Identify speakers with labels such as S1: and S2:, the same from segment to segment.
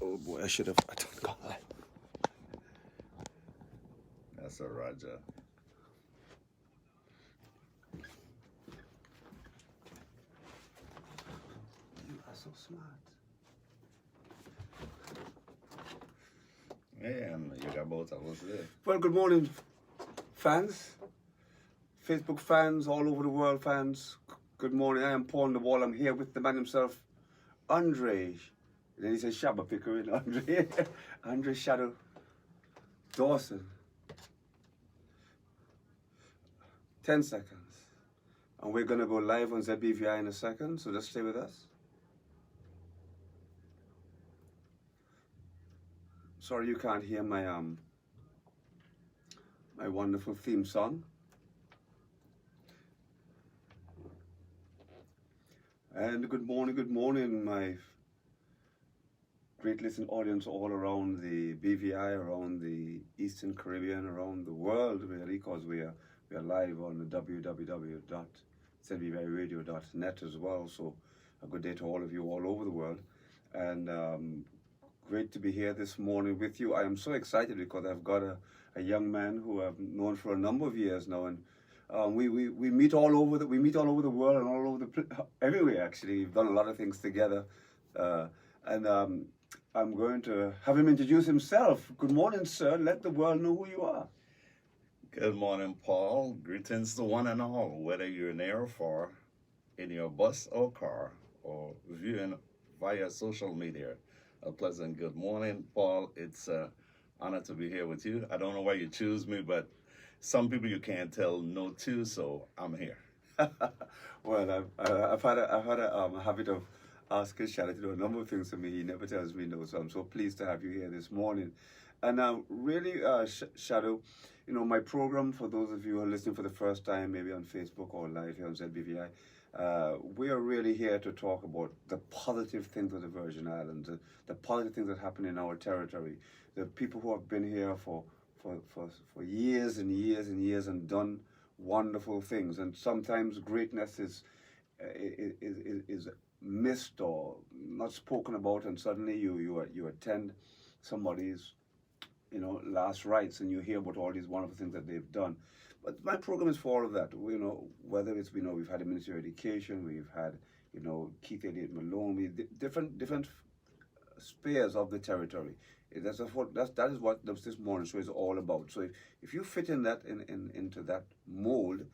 S1: Oh boy, I should have. I don't go live.
S2: That's a Roger.
S1: You are so smart.
S2: Yeah, and you got both of us there.
S1: Well, good morning, fans, Facebook fans, all over the world fans. Good morning. I am Paul on the wall. I'm here with the man himself, Andre. Then he says Shabba Pickering, Andre. Andre Shadow Dawson. 10 seconds. And we're going to go live on ZBVI in a second, so just stay with us. Sorry you can't hear my my wonderful theme song. And good morning, my great listening audience all around the BVI, around the Eastern Caribbean, around the world, really, because we are live on the www.zbviradio.net as well. So a good day to all of you all over the world. And great to be here this morning with you. I am so excited because I've got a young man who I've known for a number of years now, and we meet all over the world and all over everywhere. Actually, we've done a lot of things together, and I'm going to have him introduce himself. Good morning, sir. Let the world know who you are.
S2: Good morning, Paul. Greetings to one and all, whether you're near or far, in your bus or car, or viewing via social media. A pleasant good morning, Paul. It's an honor to be here with you. I don't know why you choose me, but some people you can't tell no to, so I'm here.
S1: Well, I've had a habit of asking Shadow to do a number of things to me. He never tells me no, so I'm so pleased to have you here this morning. And really, Shadow, you know, my program, for those of you who are listening for the first time, maybe on Facebook or live here on ZBVI, we are really here to talk about the positive things of the Virgin Islands, the positive things that happen in our territory, the people who have been here for years and years and years and done wonderful things. And sometimes greatness is missed or not spoken about, and suddenly you attend somebody's last rites and you hear about all these wonderful things that they've done. But my program is for all of that. Whether it's we've had a Ministry of Education, we've had Keith Elliott Malone, different spheres of the territory. That is what this morning show is all about. So if you fit in that into that mold,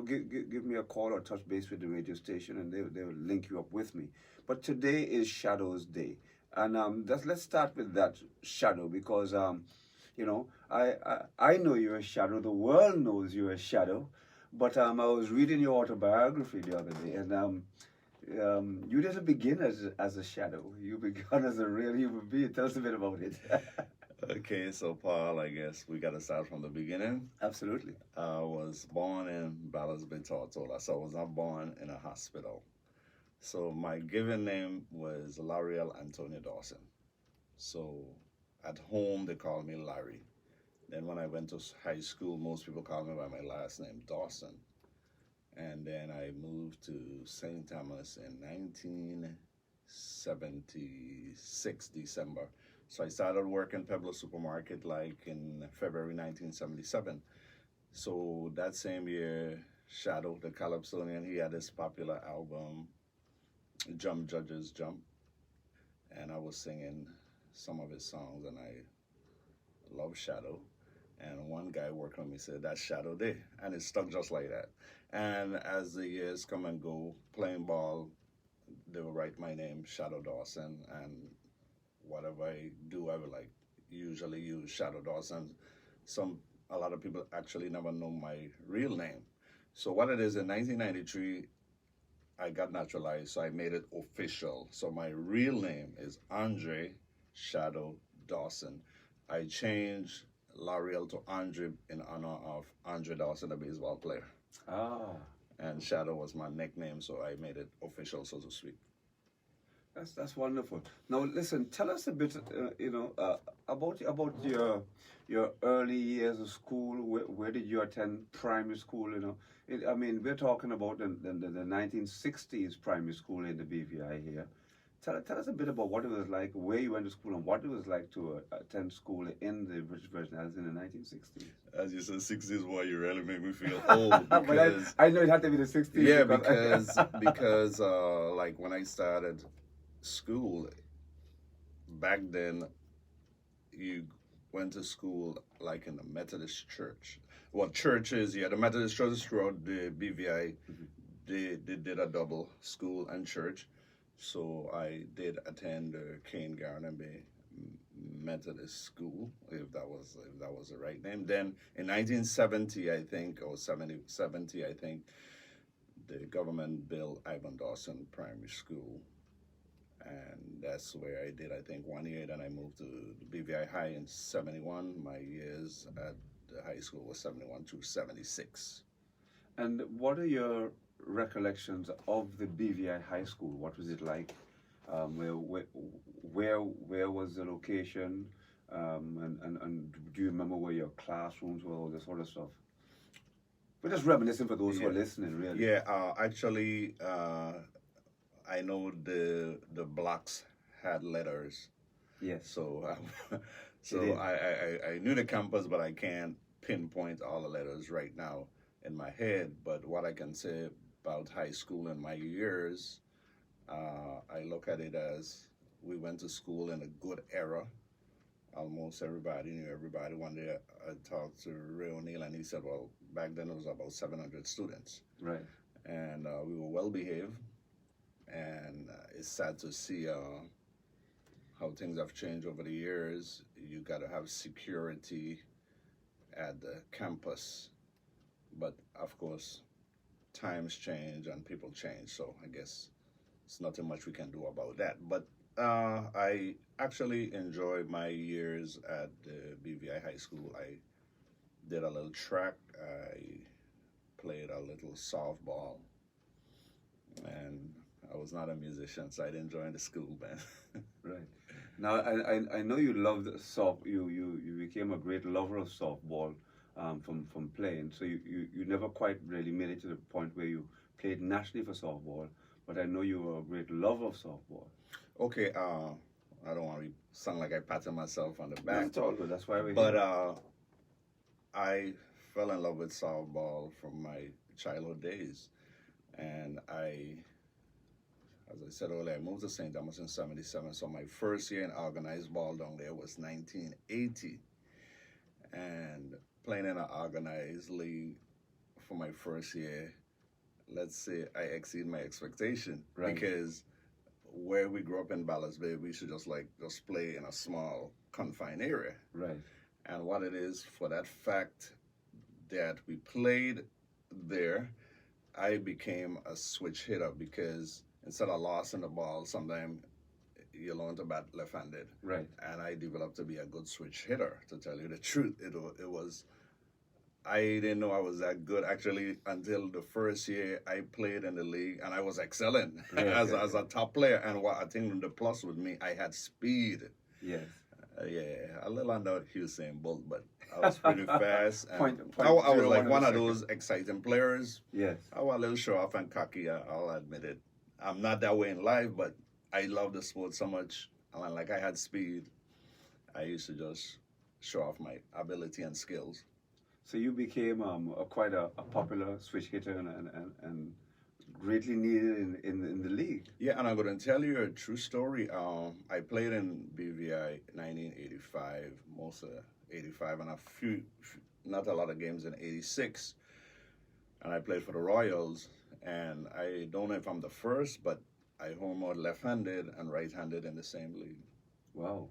S1: give me a call or touch base with the radio station, and they will link you up with me. But today is Shadow's Day, and let's start with that, Shadow, because I know you're a shadow. The world knows you're a shadow. But I was reading your autobiography the other day, and you didn't begin as a shadow. You began as a real human being. Tell us a bit about it.
S2: Okay, so Paul, I guess we got to start from the beginning.
S1: Absolutely.
S2: I was born in Ballast Bay, Tortola, so I was not born in a hospital. So my given name was Lariel Antonio Dawson. So at home, they called me Larry. Then when I went to high school, most people called me by my last name, Dawson. And then I moved to St. Thomas in 1976, December. So I started working Pueblo Supermarket like in February 1977. So that same year, Shadow, the Calypsonian, he had this popular album, Jump Judges Jump. And I was singing some of his songs, and I love Shadow. And one guy working with me said, "That's Shadow Day." And it stuck just like that. And as the years come and go, playing ball, they will write my name, Shadow Dawson. And whatever I do, I will usually use Shadow Dawson. A lot of people actually never know my real name. So what it is, in 1993, I got naturalized, so I made it official. So my real name is Andre Shadow Dawson. I changed L'Oreal to Andre in honor of Andre Dawson, a baseball player.
S1: Ah.
S2: And Shadow was my nickname, so I made it official, so to speak.
S1: That's wonderful. Now, listen, tell us a bit, about your early years of school. Where did you attend primary school? We're talking about the 1960s primary school in the BVI here. Tell us a bit about what it was like, where you went to school, and what it was like to attend school in the British Virgin Islands in the 1960s.
S2: As you said, 60s boy, you really make me feel old
S1: But
S2: because
S1: I know it had to be the 60s.
S2: yeah, because like when I started school back then, you went to school like in the Methodist church. Well, churches, yeah, the Methodist churches throughout the BVI, they did a double school and church. So I did attend the Cane Garden Bay Methodist School, if that was the right name. Then in 1970, I think, or 70, I think, the government built Ivan Dawson Primary School, and that's where I did, I think, 1 year. Then I moved to the BVI High in 71. My years at the high school was 71 to 76.
S1: And what are your recollections of the BVI High School? What was it like? Where was the location? And do you remember where your classrooms were, all this sort of stuff? We're just reminiscing for those who are listening, really.
S2: Yeah, actually, I know the blocks had letters.
S1: Yes.
S2: So, I knew the campus, but I can't pinpoint all the letters right now in my head. But what I can say about high school in my years, I look at it as we went to school in a good era. Almost everybody knew everybody. One day I talked to Ray O'Neill, and he said, well, back then it was about 700 students.
S1: Right.
S2: And we were well behaved. And it's sad to see how things have changed over the years. You got to have security at the campus. But of course, times change and people change. So I guess it's nothing much we can do about that. But I actually enjoyed my years at the BVI High School. I did a little track. I played a little softball. And I was not a musician, so I didn't join the school band.
S1: Right. Now, I know you loved you became a great lover of softball from playing. So you never quite really made it to the point where you played nationally for softball, but I know you were a great lover of softball.
S2: Okay, I don't want to sound like I patted myself on the back.
S1: That's all good. That's why we're
S2: But
S1: here.
S2: I fell in love with softball from my childhood days. And as I said earlier, I moved to St. Thomas in 77. So my first year in organized ball down there was 1980. And playing in an organized league for my first year, let's say I exceed my expectation.
S1: Right.
S2: Because where we grew up in Ballas Bay, we should just play in a small confined area.
S1: Right.
S2: And what it is, for that fact that we played there, I became a switch hitter because instead of lossing the ball, sometimes you learn to bat left-handed.
S1: Right.
S2: And I developed to be a good switch hitter, to tell you the truth. It was, I didn't know I was that good actually until the first year I played in the league, and I was excelling as a top player. And what I think the plus with me, I had speed.
S1: Yes.
S2: A little under Usain Bolt, but I was pretty fast. And I
S1: point
S2: was like one of
S1: second.
S2: those exciting players.
S1: Yes.
S2: I was a little show off and cocky, I'll admit it. I'm not that way in life, but I love the sport so much. And like I had speed, I used to just show off my ability and skills.
S1: So you became quite a popular switch hitter and greatly needed in the league.
S2: Yeah, and I'm going to tell you a true story. I played in BVI 1985, most of 85, and not a lot of games in 86. And I played for the Royals, and I don't know if I'm the first, but I homered left-handed and right-handed in the same league.
S1: Wow.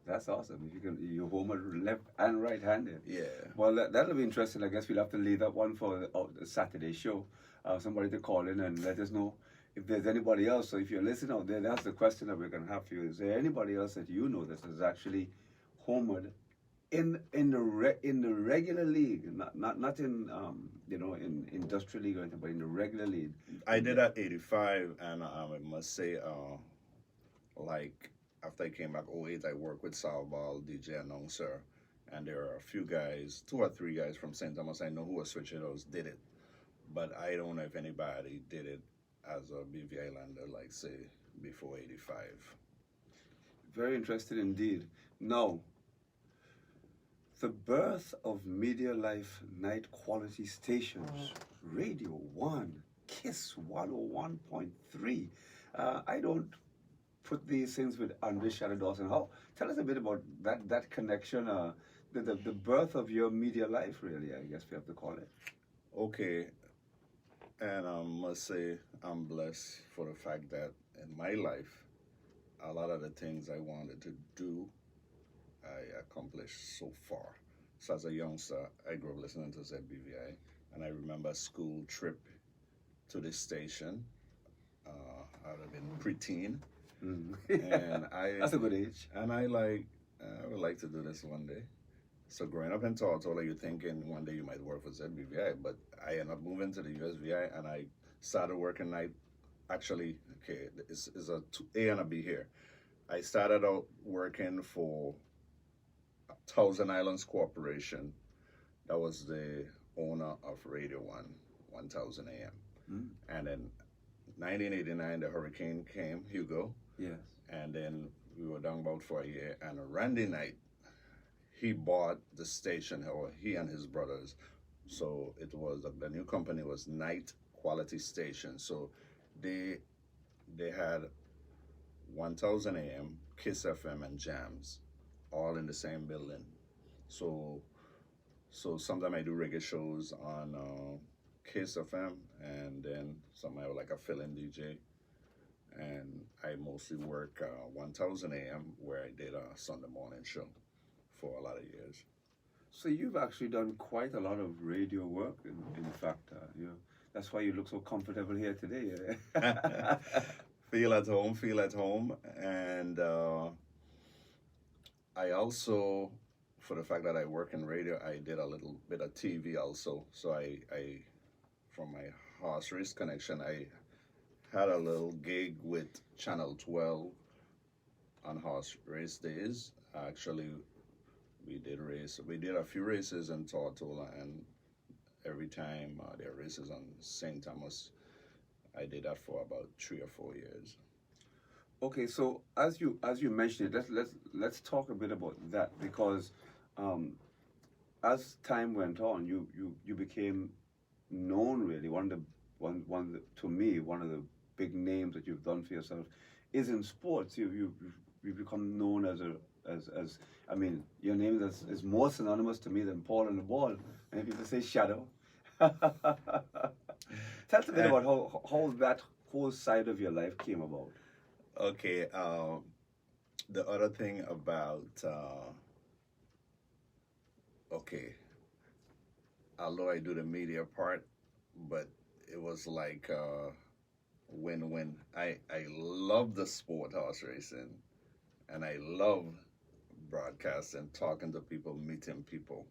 S1: That's awesome. If you homer left and right-handed.
S2: Yeah.
S1: Well, that'll be interesting. I guess we'll have to leave that one for the Saturday show. Somebody to call in and let us know if there's anybody else. So if you're listening out there, that's the question that we're going to have for you. Is there anybody else that you know that has actually homered in the regular league, not in in industrial league or anything, but in the regular league?
S2: I did at 85, and I must say, like after I came back 08, I worked with softball, DJ announcer, and there are a few guys, 2 or 3 guys from St. Thomas I know who were switch hitters did it, but I don't know if anybody did it as a BVI lander, like say before 85.
S1: Very interesting indeed. Now, the birth of Media Life night quality stations, Radio 1, KISS 101.3. I don't put these things with Andre Shadow Dawson. Tell us a bit about that connection, the birth of your media life, really, I guess we have to call it.
S2: Okay, and I must say I'm blessed for the fact that in my life, a lot of the things I wanted to do, I accomplished so far. So as a youngster, I grew up listening to ZBVI, and I remember a school trip to this station. I would have been preteen, and
S1: That's a good age.
S2: And I would like to do this one day. So growing up in Tortola, you're thinking one day you might work for ZBVI, but I ended up moving to the USVI, and I started working night. Actually, okay, it's a A and a B here. I started out working for Thousand Islands Corporation. That was the owner of Radio 1, 1000 AM. And then 1989, the hurricane came, Hugo.
S1: Yes.
S2: And then we were down about for a year. And Randy Knight, he bought the station, or he and his brothers. So it was, the new company was Night Quality Station. So they had 1000 AM, KISS FM, and Jams, all in the same building. So sometimes I do reggae shows on KISS FM, and then sometimes I would like a fill-in DJ. And I mostly work 1000 AM, where I did a Sunday morning show for a lot of years.
S1: So you've actually done quite a lot of radio work. In fact, that's why you look so comfortable here today.
S2: Feel at home. And I also, for the fact that I work in radio, I did a little bit of TV also. So I from my horse race connection, I had a little gig with Channel 12 on horse race days. Actually, we did a few races in Tortola, and every time there are races on St. Thomas, I did that for about 3 or 4 years.
S1: Okay, so as you mentioned it, let's talk a bit about that, because as time went on, you became known, really. One of the big names that you've done for yourself is in sports. You've become known as I mean, your name is more synonymous to me than Paul and the Ball. And people say Shadow. Tell us a bit about how that whole side of your life came about.
S2: Okay, the other thing about, although I do the media part, but it was like win-win. I love the sport, horse racing, and I love broadcasting, talking to people, meeting people.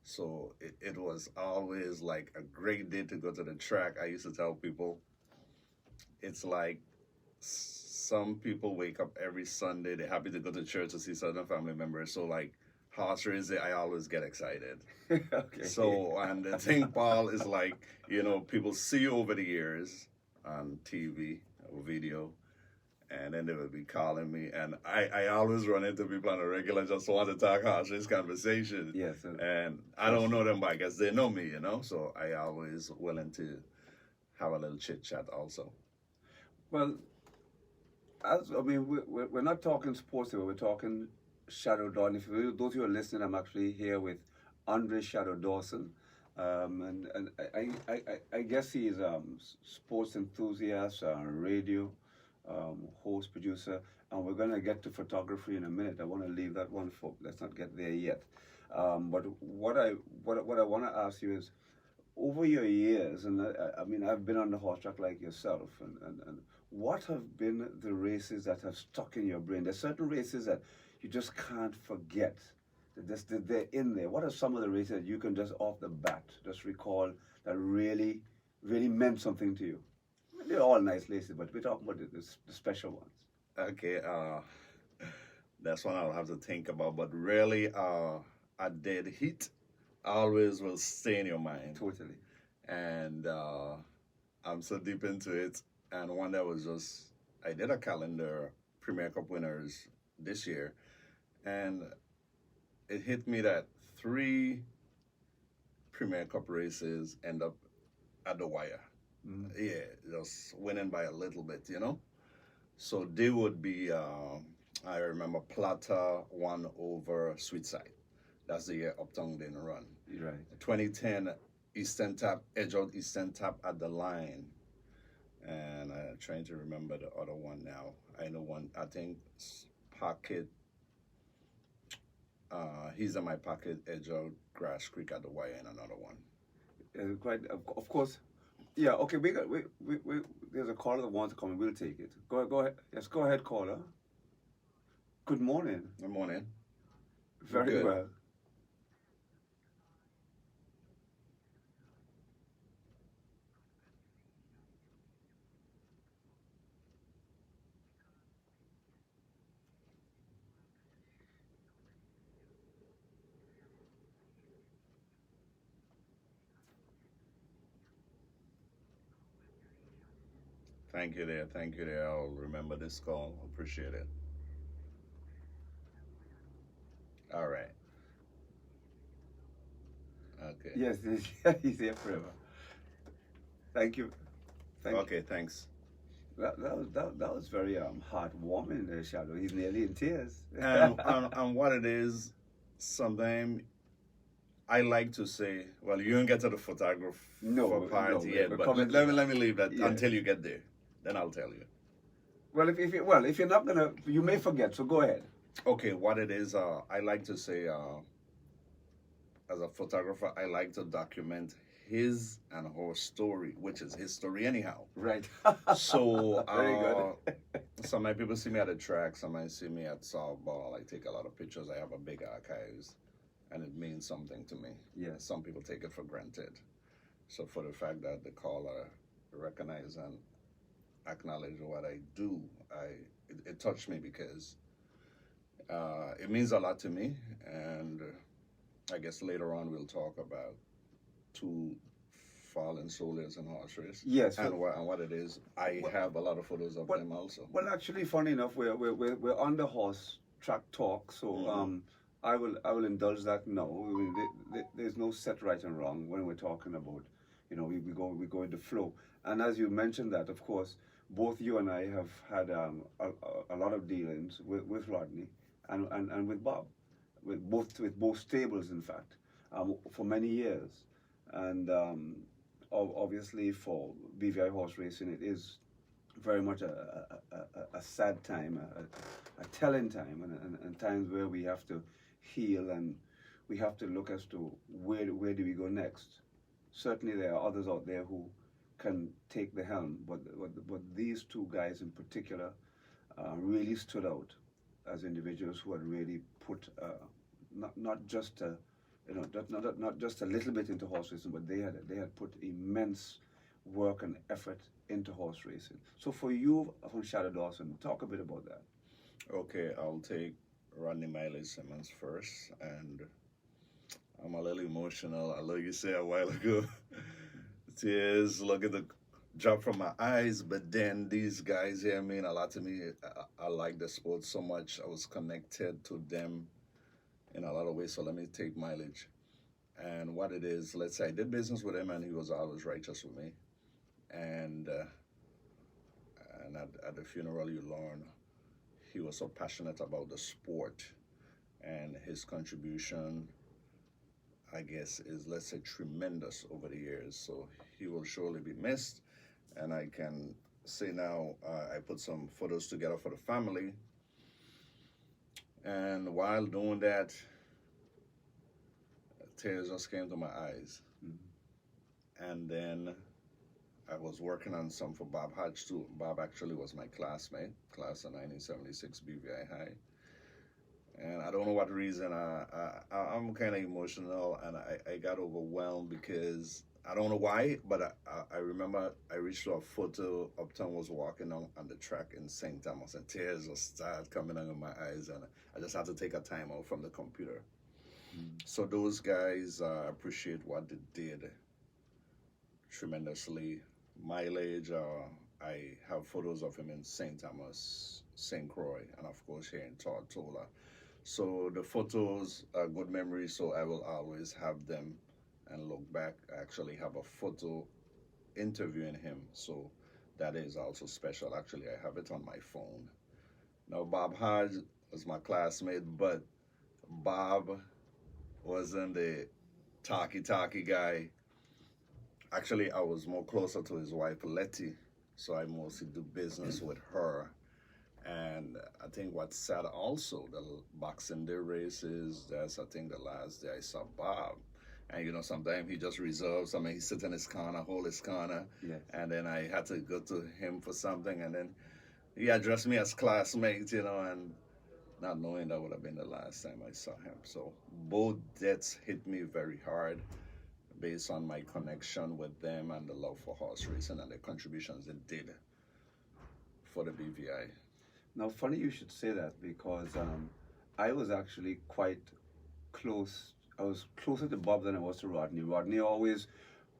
S2: So it was always like a great day to go to the track. I used to tell people, it's like some people wake up every Sunday, they're happy to go to church to see certain family members. So like horse racing, I always get excited.
S1: Okay.
S2: So, and the thing, Paul, is like, people see you over the years on TV or video, and then they would be calling me, and I always run into people on a regular, just want to talk horse race conversation.
S1: Yes.
S2: And I don't know them, but I guess they know me, so I always willing to have a little chit chat also.
S1: Well, we're not talking sports here, we're talking Shadow Dawson. For those who are listening, I'm actually here with Andre Shadow Dawson. And I guess he's a sports enthusiast, radio host, producer, and we're going to get to photography in a minute. I want to leave that one for, let's not get there yet. But what I want to ask you is, over your years, and I've been on the horse track like yourself, and what have been the races that have stuck in your brain? There's certain races that you just can't forget. They're in there. What are some of the races that you can just off the bat just recall that really, really meant something to you? They're all nice races, but we're talking about the special ones.
S2: Okay, that's one I'll have to think about. But really, a dead heat always will stay in your mind.
S1: Totally.
S2: And I'm so deep into it. And one that was just, I did a calendar Premier Cup winners this year, and it hit me that 3 Premier Cup races end up at the wire. Yeah, just winning by a little bit, you know. So they would be. I remember Plata won over Sweetside. That's the year Uptown didn't run.
S1: Right.
S2: 2010 Eastern Tap, edge out Eastern Tap at the line. And I'm trying to remember the other one now. I know one, I think Pocket, he's in my pocket, edge out Grass Creek at the wire, and another one.
S1: Quite, of course. Yeah, okay, we there's a caller that wants to come and we'll take it. Go ahead. Yes, go ahead, caller. Good morning.
S2: Good morning.
S1: Very
S2: Good.
S1: well.
S2: Thank you there. Thank you there. I'll remember this call. Appreciate it. All right. Okay.
S1: Yes, he's here forever. Thank you.
S2: Okay, thanks.
S1: That was very heartwarming there, Shadow. He's nearly in tears.
S2: And what it is, sometimes I like to say, well, you don't get to the photographer part yet, but let me leave that until you get there. Then I'll tell you.
S1: Well, if you're not gonna, you may forget. So go ahead.
S2: Okay, what it is, I like to say, as a photographer, I like to document his and her story, which is his story anyhow.
S1: Right.
S2: So,
S1: Very good.
S2: some my people see me at the track, some might see me at softball. I take a lot of pictures. I have a big archives, and it means something to me.
S1: Yeah.
S2: Some people take it for granted. So for the fact that the caller recognize and acknowledge what I do, it touched me because it means a lot to me. And I guess later on we'll talk about 2 fallen soldiers in horse race.
S1: Yes.
S2: And what it is. I have a lot of photos of them also.
S1: Well, actually, funny enough, we're on the horse track talk, so I will indulge that now. I mean, there's no set right and wrong when we're talking about, we go with the flow. And as you mentioned that, of course, both you and I have had a lot of dealings with Rodney and with Bob, with both stables, in fact, for many years. And obviously for BVI horse racing, it is very much a sad time, a telling time, and times where we have to heal and we have to look as to where do we go next. Certainly there are others out there who can take the helm, but these 2 guys in particular really stood out as individuals who had really put not just not just a little bit into horse racing, but they had put immense work and effort into horse racing. So for you, from Shadow Dawson, talk a bit about that.
S2: Okay, I'll take Rodney Miley Simmons first, and I'm a little emotional. I like you said a while ago, tears look at the drop from my eyes, but then these guys here mean a lot to me. I like the sport so much. I was connected to them in a lot of ways, so let me take mileage. And what it is, let's say I did business with him and he was always righteous with me. And at the funeral you learn he was so passionate about the sport, and his contribution, I guess, is, let's say, tremendous over the years. So he will surely be missed. And I can say now, I put some photos together for the family. And while doing that, tears just came to my eyes. And then I was working on some for Bob Hodge too. Bob actually was my classmate, class of 1976 BVI High. And I don't know what reason, I'm kind of emotional, and I got overwhelmed because I don't know why, but I remember I reached to a photo. Upton was walking on the track in St. Thomas, and tears just started coming out of my eyes, and I just had to take a time out from the computer. So those guys appreciate what they did tremendously. Mileage, I have photos of him in St. Thomas, St. Croix, and of course here in Tortola. So the photos are good memories, so I will always have them and look back. I actually have a photo interviewing him, so that is also special. Actually, I have it on my phone. Now, Bob Hodge was my classmate, but Bob wasn't the talky guy. Actually, I was more closer to his wife, Letty, so I mostly do business with her. And I think what's sad also, the Boxing Day races, that's I think the last day I saw Bob. And sometimes he just reserves. I mean, he sits in his corner, hold his corner,
S1: Yes.
S2: and then I had to go to him for something, and then he addressed me as classmates, and not knowing that would have been the last time I saw him. So both deaths hit me very hard based on my connection with them and the love for horse racing and the contributions they did for the BVI.
S1: Now, funny you should say that because I was actually quite close. I was closer to Bob than I was to Rodney. Rodney always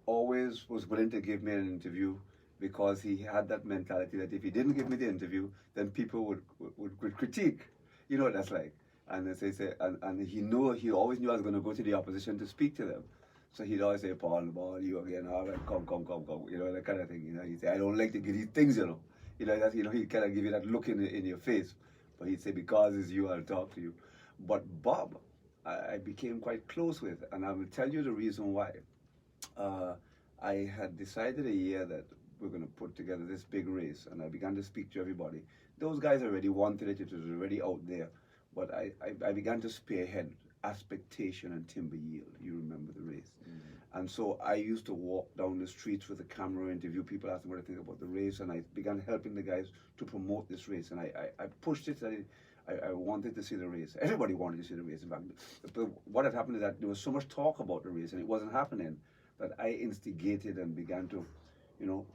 S1: was willing to give me an interview because he had that mentality that if he didn't give me the interview, then people would critique. You know what that's like. And as they say, and he always knew I was going to go to the opposition to speak to them. So he'd always say, Paul, you again, all right, come, that kind of thing. He'd say, I don't like to get these things, he'd kind of give you that look in your face. But he'd say, because it's you, I'll talk to you. But Bob, I became quite close with, and I will tell you the reason why. I had decided a year that we're going to put together this big race, and I began to speak to everybody. Those guys already wanted it, it was already out there, but I began to spearhead Expectation and Timber Yield. You remember the race. Mm-hmm. And so I used to walk down the streets with a camera, interview people, ask them what they think about the race, and I began helping the guys to promote this race, and I pushed it. I wanted to see the race. Everybody wanted to see the race, in fact. But what had happened is that there was so much talk about the race, and it wasn't happening, that I instigated and began to,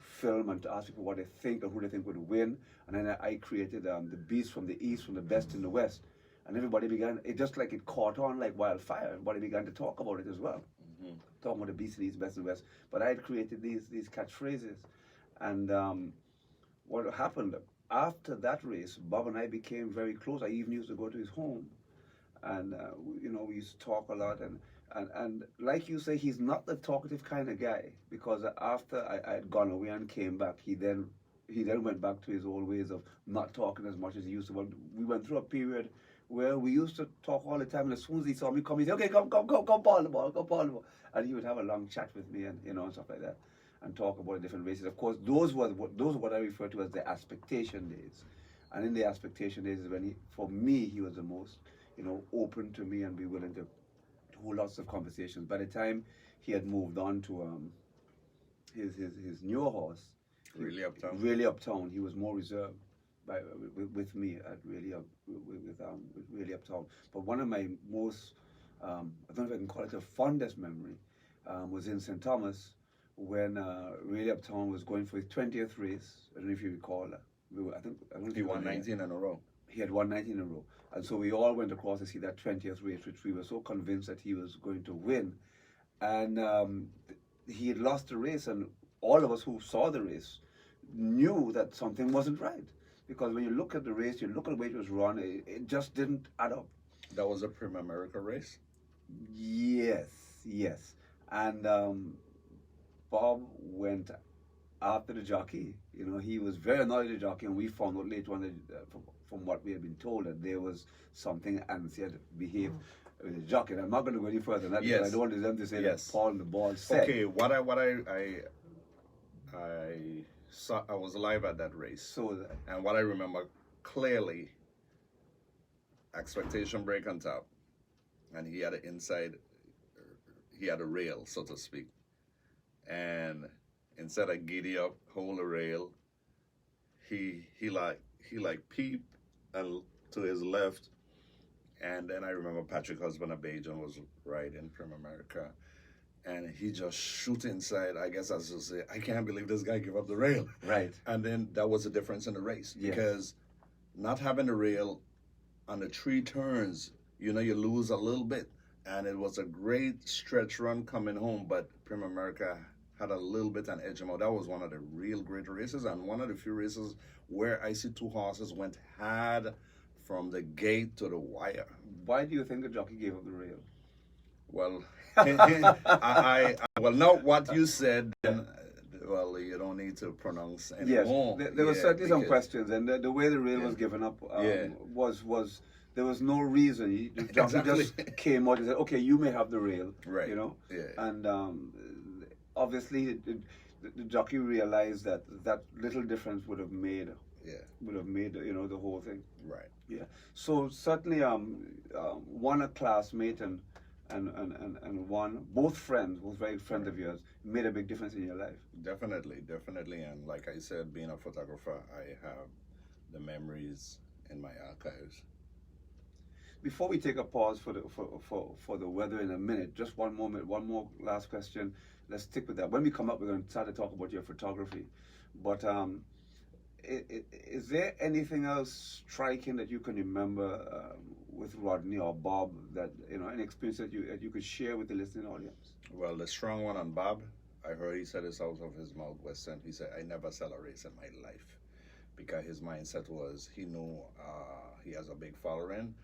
S1: film and to ask people what they think and who they think would win. And then I created the Beast from the East, from the Best in the West. And everybody began, it caught on like wildfire. Everybody began to talk about it as well. Mm-hmm. Talking about the Beast in the East, Best in the West. But I had created these catchphrases. And what happened, after that race, Bob and I became very close. I even used to go to his home. And, we used to talk a lot. And like you say, he's not the talkative kind of guy, because after I had gone away and came back, he then went back to his old ways of not talking as much as he used to. We went through a period where we used to talk all the time, and as soon as he saw me come, he'd say, okay, come, Paul the ball. And he would have a long chat with me and stuff like that, and talk about different races. Of course, those were what I refer to as the expectation days. And in the expectation days is when for me, he was the most, open to me and be willing to hold lots of conversations. By the time he had moved on to his newer horse,
S2: Really
S1: Uptown, he was more reserved with me at Really Uptown. But one of my most, I don't know if I can call it a fondest memory, was in St. Thomas when Really Uptown was going for his 20th race. I don't know if you recall. I don't
S2: he won 19 in a row.
S1: He had won 19 in a row. And so we all went across to see that 20th race, which we were so convinced that he was going to win. And he had lost the race, and all of us who saw the race knew that something wasn't right. Because when you look at the race, you look at the way it was run, it just didn't add up.
S2: That was a Prima America race?
S1: Yes. And Bob went after the jockey. He was very annoyed at the jockey, and we found out later on that, from what we had been told, that there was something Ansi had behaved with the jockey. And I'm not going to go any further than that, because I don't want them to say that Paul the ball said.
S2: Okay, what I saw, I was live at that race. And what I remember clearly, Expectation break on top, and he had he had a rail, so to speak. And instead of giddy up, hold the rail, he peeped to his left, and then I remember Patrick Husband of Bajan was riding Prima America, and he just shoot inside. I guess I was just say, I can't believe this guy gave up the rail.
S1: Right.
S2: And then that was the difference in the race, because not having the rail on the 3 turns, you lose a little bit. And it was a great stretch run coming home, but Prima America had a little bit an edge him out. That was one of the real great races, and one of the few races where I see two horses went hard from the gate to the wire.
S1: Why do you think the jockey gave up the rail?
S2: Well, I well, not what you said. Then, well, you don't need to pronounce anymore.
S1: Yes, there were certainly some questions, and the way the rail was given up was there was no reason. The jockey just came out and said, "Okay, you may have the rail,"
S2: right?
S1: You know,
S2: and
S1: obviously the jockey realized that that little difference would have made the whole thing.
S2: Right.
S1: Yeah. So certainly one a classmate and one both friends, both very friends of yours, made a big difference in your life.
S2: Definitely. And like I said, being a photographer, I have the memories in my archives.
S1: Before we take a pause for the weather in a minute, just one more last question. Let's stick with that. When we come up, we're going to start to talk about your photography. But is there anything else striking that you can remember with Rodney or Bob, that an experience that you could share with the listening audience?
S2: Well, the strong one on Bob, I heard he said this out of his mouth, Western. He said, "I never sell a race in my life," because his mindset was he knew he has a big following.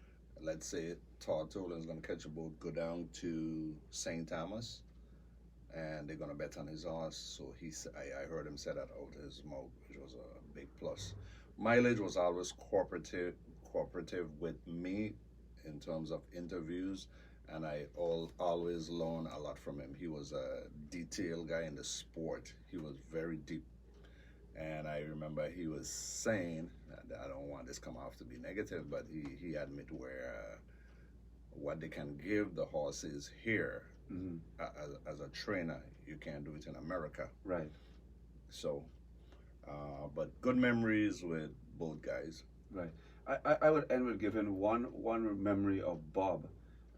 S2: Let's say Todd Tolan's going to catch a boat, go down to St. Thomas, and they're going to bet on his horse. So I heard him say that out of his mouth, which was a big plus. Mileage was always cooperative with me in terms of interviews, and I always learned a lot from him. He was a detailed guy in the sport. He was very deep. And I remember he was saying, I don't want this come off to be negative, but he admit where what they can give the horses here as a trainer, you can't do it in America.
S1: Right.
S2: So, but good memories with both guys.
S1: Right. I would end with giving one memory of Bob.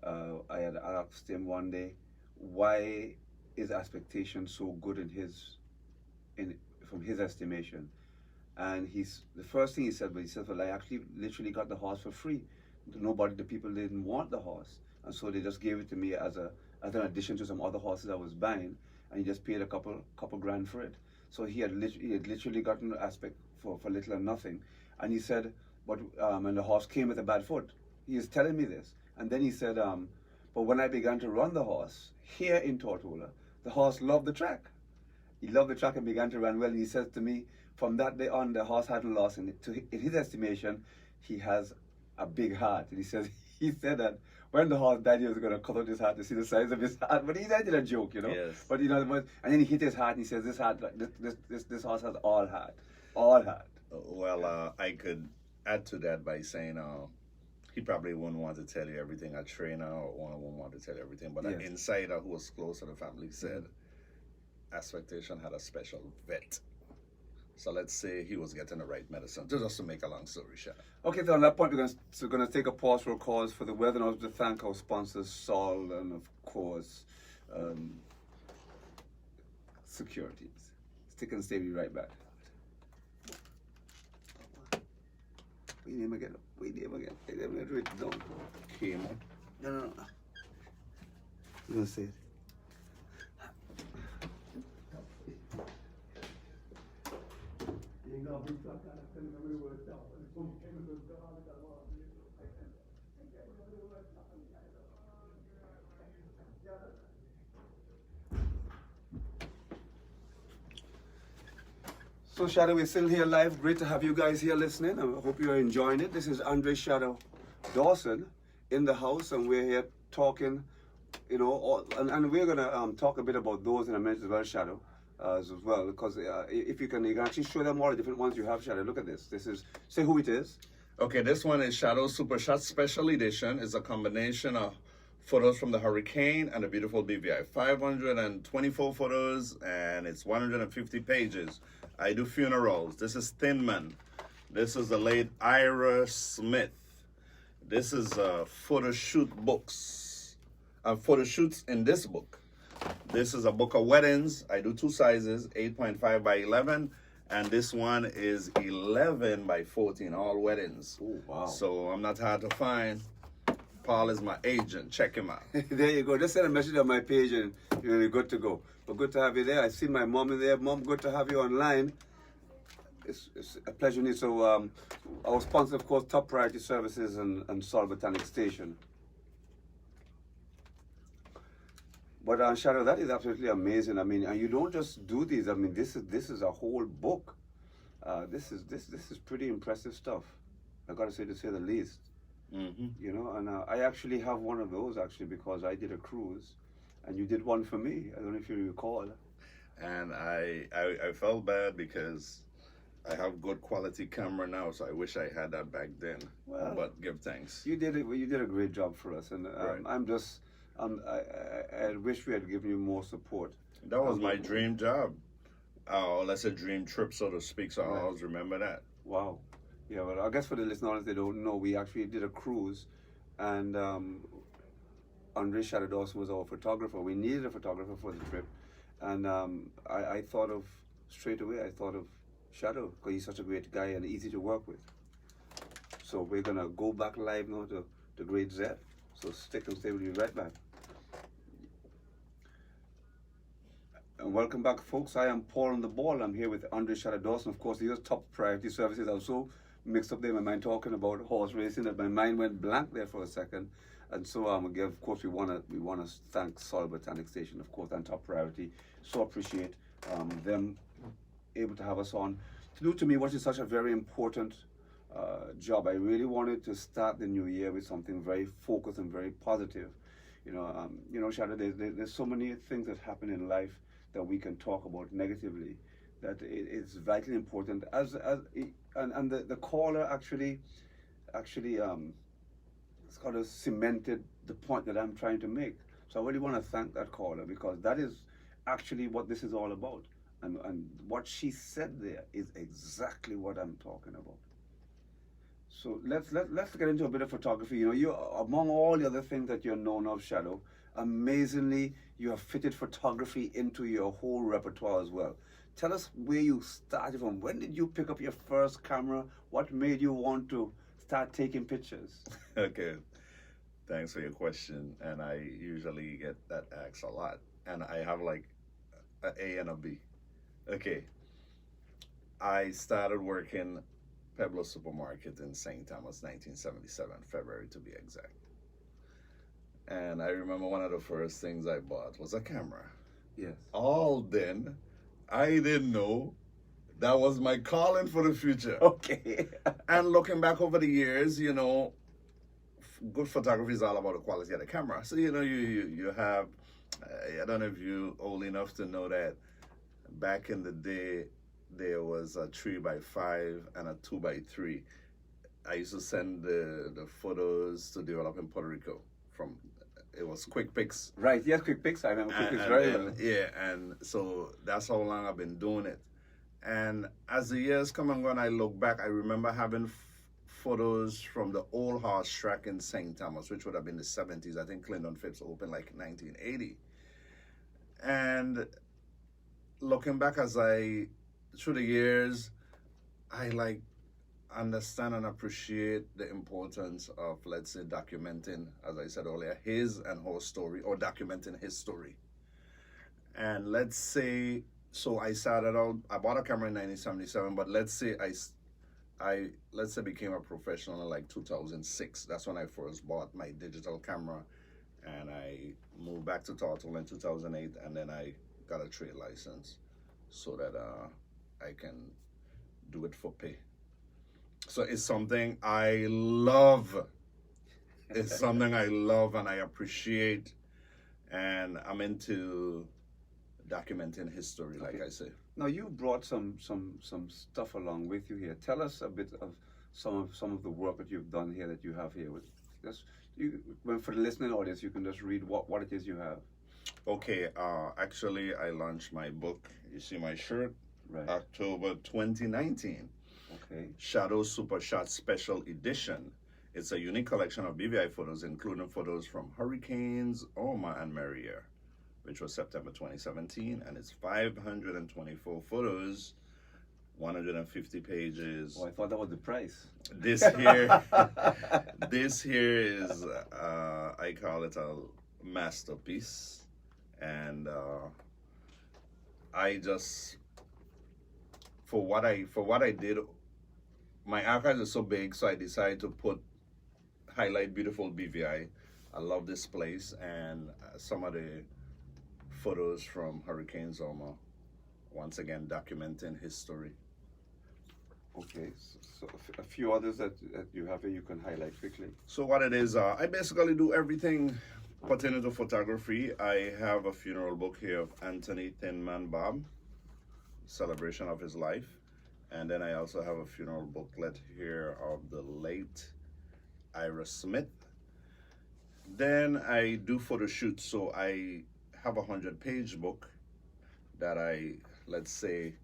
S1: I had asked him one day, why is expectation so good from his estimation? And the first thing he said, well, I actually literally got the horse for free. The people didn't want the horse, and so they just gave it to me as an addition to some other horses I was buying, and he just paid a couple grand for it. So he had literally gotten the aspect for little or nothing. And he said, and the horse came with a bad foot. He is telling me this, and then he said, but when I began to run the horse here in Tortola, the horse loved the track. He loved the track and began to run well. And he says to me, from that day on, the horse hadn't lost. In his estimation, he has a big heart. And he said that when the horse died, he was going to cut out his heart to see the size of his heart. But he did a joke,
S2: Yes.
S1: But and then he hit his heart and he says, this horse has all heart.
S2: Well, I could add to that by saying he probably wouldn't want to tell you everything. A trainer or owner wouldn't want to tell you everything. But an insider who was close to the family said Expectation had a special vet. So let's say he was getting the right medicine. Just to make a long story short. Okay,
S1: so on that point, we're going to take a pause for a cause for the weather, and also to thank our sponsors, Sol, and of course, Securities. Stick and stay, we'll be right back. Wait name again. They never get written down.
S2: Chemo.
S1: No. I'm going to say it. So Shadow, we're still here live. Great to have you guys here listening. I hope you're enjoying it. This is Andre Shadow-Dawson in the house, and we're here talking, and we're gonna talk a bit about those in a minute as well, Shadow, as well, because if you can actually show them all the different ones you have, Shadow. Look at this. This is, say who it is.
S2: Okay, this one is Shadow Super Shot Special Edition. It's a combination of photos from the Hurricane and the beautiful BVI. 524 photos, and it's 150 pages. I do funerals. This is Thinman. This is the late Ira Smith. This is photo shoot books. Photo shoots in this book. This is a book of weddings. I do two sizes, 8.5 by 11. And this one is 11 by 14, all weddings.
S1: Oh, wow.
S2: So I'm not hard to find. Paul is my agent. Check him out.
S1: There you go. Just send a message on my page and you're good to go. But good to have you there. I see my mom in there. Mom, good to have you online. It's a pleasure. So our sponsor, of course, Top Priority Services and Sol Botanic Station. But Shadow, that is absolutely amazing. I mean, and you don't just do these. I mean, this is a whole book. This is pretty impressive stuff. I got to say the least.
S2: Mm-hmm.
S1: You know, and I actually have one of those actually because I did a cruise, and you did one for me. I don't know if you recall.
S2: And I felt bad because I have good quality camera now, so I wish I had that back then.
S1: Well,
S2: but give thanks.
S1: You did it. You did a great job for us, and
S2: Right.
S1: I wish we had given you more support.
S2: That was my dream job. Let's say dream trip, so to speak. So
S1: Right.
S2: I always remember that.
S1: Wow. Yeah, well, I guess for the listeners, they don't know, we actually did a cruise, and Andre Shadow Dawson was our photographer. We needed a photographer for the trip, and I thought of, straight away, I thought of Shadow, because he's such a great guy and easy to work with. So we're going to go back live now to the Great Z. So stick and stay, we'll be right back. And welcome back, folks. I am Paul on the ball. I'm here with Andre Shadow Dawson. Of course, these are Top Priority Services. I was so mixed up there in my mind talking about horse racing that my mind went blank there for a second. And so, again, of course, we wanna thank Sol Botanic Station, of course, and Top Priority. So appreciate them able to have us on to do to me what is such a very important job. I really wanted to start the new year with something very focused and very positive. You know, Shadow, there's so many things that happen in life that we can talk about negatively, that it's vitally important. And the caller actually sort of cemented the point that I'm trying to make. So I really want to thank that caller, because that is actually what this is all about. And what she said there is exactly what I'm talking about. So let's get into a bit of photography. You know, you, among all the other things that you're known of, Shadow, amazingly, you have fitted photography into your whole repertoire as well. Tell us where you started from. When did you pick up your first camera? What made you want to start taking pictures?
S2: Okay. Thanks for your question. And I usually get that asked a lot. And I have like an A and a B. Okay. I started working Pueblo Supermarket in St. Thomas, 1977, February to be exact. And I remember one of the first things I bought was a camera.
S1: Yes.
S2: All then, I didn't know that was my calling for the future.
S1: Okay.
S2: And looking back over the years, you know, good photography is all about the quality of the camera. So, you know, you have, I don't know if you're old enough to know that back in the day, there was a 3x5 and a 2x3. I used to send the photos to develop in Puerto Rico from, it was Quick Pics.
S1: Right, yes, Quick Pics. I remember Quick Pics very well.
S2: Yeah, and so that's how long I've been doing it. And as the years come and go and I look back, I remember having photos from the old horse track in St. Thomas, which would have been the 70s. I think Clinton Phipps opened like 1980. And looking back through the years, I like understand and appreciate the importance of, let's say, documenting, as I said earlier, his and her story, or documenting his story. And let's say, so I started out, I bought a camera in 1977, but let's say I became a professional in like 2006. That's when I first bought my digital camera, and I moved back to Turtle in 2008, and then I got a trade license so that I can do it for pay. So it's something I love. It's something I love and I appreciate, and I'm into documenting history, like I say.
S1: Now you brought some stuff along with you here. Tell us a bit of some of the work that you've done here, that you have here. For the listening audience, you can just read what it is you have.
S2: Okay, actually I launched my book. You see my shirt?
S1: Right.
S2: October 2019.
S1: Okay.
S2: Shadow Super Shot Special Edition. It's a unique collection of BVI photos, including photos from hurricanes Irma and Maria, which was September 2017, and it's 524 photos 150 pages.
S1: Oh, I thought that was the price.
S2: This here, this here is I call it a masterpiece, and I just for what I did, my archives is so big, so I decided to highlight beautiful BVI. I love this place, and some of the photos from Hurricane Zoma, once again documenting history.
S1: Okay, so a few others that you have here you can highlight quickly.
S2: So what it is, I basically do everything pertaining to photography. I have a funeral book here of Anthony Thinman Bob, celebration of his life. And then I also have a funeral booklet here of the late Ira Smith. Then I do photo shoots. So I have a 100-page book that I, let's say,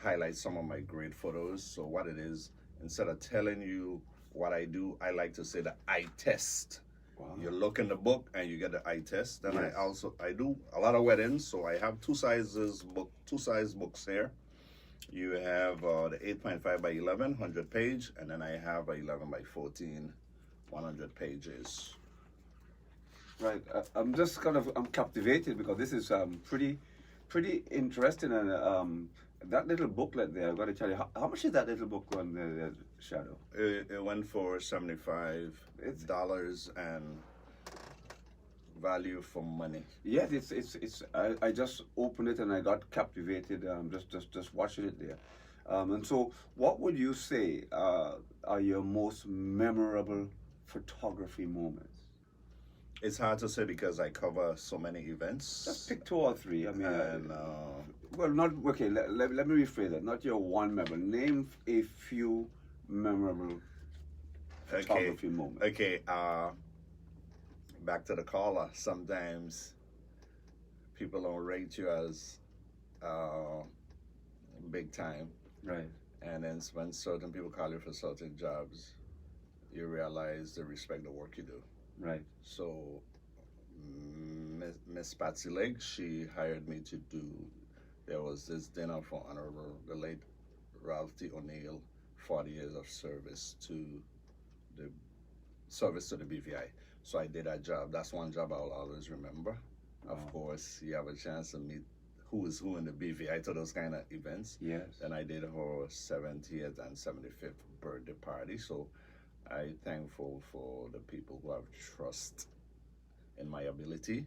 S2: highlight some of my great photos. So what it is, instead of telling you what I do, I like to say the eye test.
S1: Wow.
S2: You look in the book and you get the eye test. Then
S1: Yes.
S2: I do a lot of weddings, so I have two size books here. You have the 8.5 by 11, 100-page, and then I have a 11 by 14, 100 pages.
S1: Right, I'm just I'm captivated because this is pretty interesting, and that little booklet there, I've got to tell you, how much is that little book on the Shadow?
S2: It went for $75 and value for money.
S1: Yes, it's I just opened it and I got captivated, just watching it there. And so what would you say are your most memorable photography moments?
S2: It's hard to say because I cover so many events.
S1: Just pick two or three. I mean,
S2: And
S1: well, not okay. Let me rephrase that. Not your one memorable. Name a few memorable photography moments.
S2: Okay. Back to the caller. Sometimes people don't rate you as big time,
S1: Right.
S2: and then when certain people call you for certain jobs, you realize they respect the work you do.
S1: Right.
S2: So, Miss Patsy Lake, she hired me to do. There was this dinner for Honorable the late Ralph T. O'Neill, 40 years of service to the BVI. So I did that job. That's one job I'll always remember.
S1: Wow.
S2: Of course, you have a chance to meet who is who in the BVI to those kind of events.
S1: Yes.
S2: And I did her 70th and 75th birthday party. So I'm thankful for the people who have trust in my ability.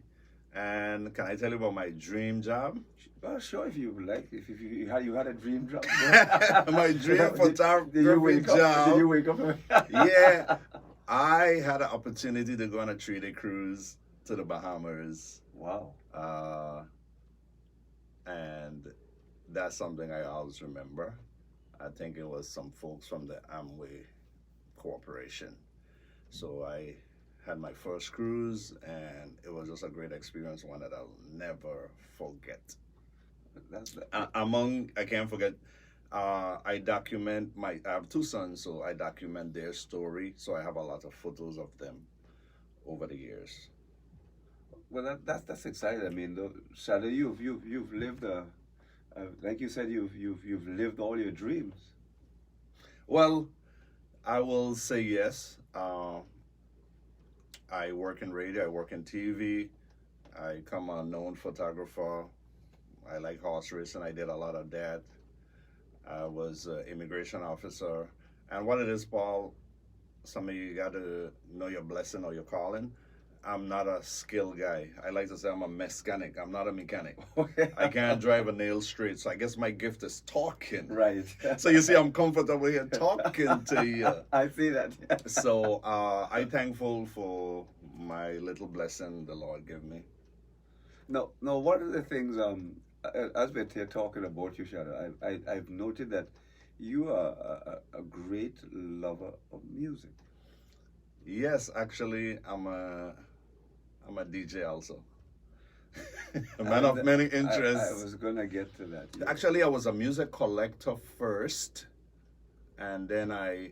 S2: And can I tell you about my dream job?
S1: Well, sure, if you would like. If you had a dream job.
S2: My dream photography
S1: Did you wake
S2: job.
S1: up? Did you wake up?
S2: Yeah, I had an opportunity to go on a 3-day cruise to the Bahamas.
S1: Wow.
S2: And that's something I always remember. I think it was some folks from the Amway Corporation. So I had my first cruise, and it was just a great experience, one that I'll never forget. I can't forget, I have two sons, so I document their story, so I have a lot of photos of them over the years.
S1: Well, that's exciting. I mean, Shadow, you've lived like you said, you've lived all your dreams.
S2: Well, I will say yes. I work in radio, I work in TV, I come a known photographer. I like horse racing, I did a lot of that. I was an immigration officer. And what it is, Paul, some of you got to know your blessing or your calling. I'm not a skilled guy. I like to say I'm a mechanic. I'm not a mechanic. I can't drive a nail straight, so I guess my gift is talking.
S1: Right.
S2: So you see, I'm comfortable here talking to you.
S1: I see that.
S2: So I'm thankful for my little blessing the Lord gave me.
S1: No, one of the things, as we're here talking about you, Shadow, I've noted that you are a great lover of music.
S2: Yes, actually, I'm a DJ also. A man of many interests.
S1: I was gonna get to that. Yes.
S2: Actually, I was a music collector first, and then I